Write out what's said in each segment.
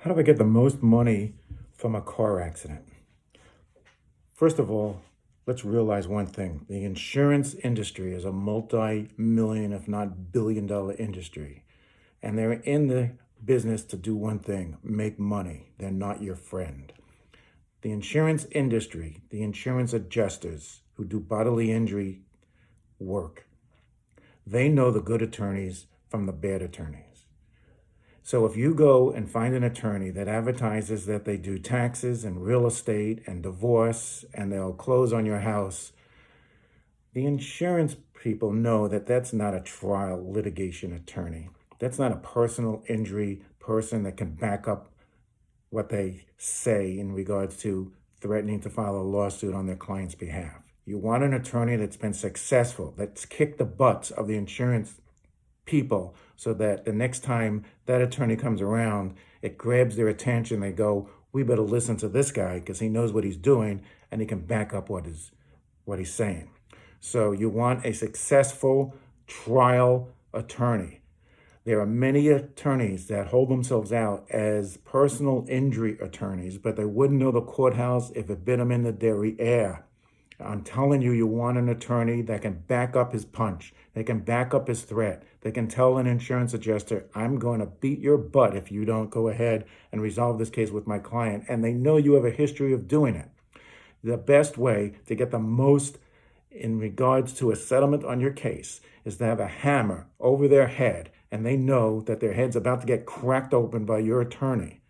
How do I get the most money from a car accident? First of all, let's realize one thing. The insurance industry is a multi-million, if not billion-dollar industry. And they're in the business to do one thing, make money. They're not your friend. The insurance industry, the insurance adjusters who do bodily injury work, they know the good attorneys from the bad attorneys. So if you go and find an attorney that advertises that they do taxes and real estate and divorce and they'll close on your house, the insurance people know that that's not a trial litigation attorney. That's not a personal injury person that can back up what they say in regards to threatening to file a lawsuit on their client's behalf. You want an attorney that's been successful, that's kicked the butts of the insurance people so that the next time that attorney comes around, it grabs their attention. They go, we better listen to this guy because he knows what he's doing and he can back up what he's saying. So you want a successful trial attorney. There are many attorneys that hold themselves out as personal injury attorneys, but they wouldn't know the courthouse if it bit them in the derriere. I'm telling you, you want an attorney that can back up his punch. They can back up his threat. They can tell an insurance adjuster, I'm going to beat your butt if you don't go ahead and resolve this case with my client. And they know you have a history of doing it. The best way to get the most in regards to a settlement on your case is to have a hammer over their head and they know that their head's about to get cracked open by your attorney.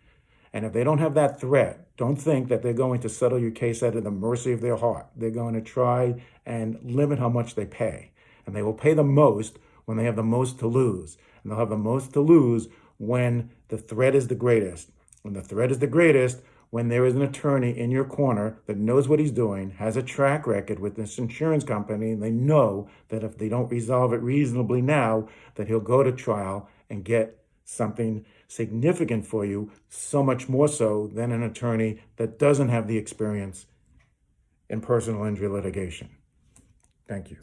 And if they don't have that threat, don't think that they're going to settle your case out of the mercy of their heart. They're going to try and limit how much they pay. And they will pay the most when they have the most to lose. And they'll have the most to lose when the threat is the greatest. When the threat is the greatest, when there is an attorney in your corner that knows what he's doing, has a track record with this insurance company, and they know that if they don't resolve it reasonably now, that he'll go to trial and get something significant for you, so much more so than an attorney that doesn't have the experience in personal injury litigation. Thank you.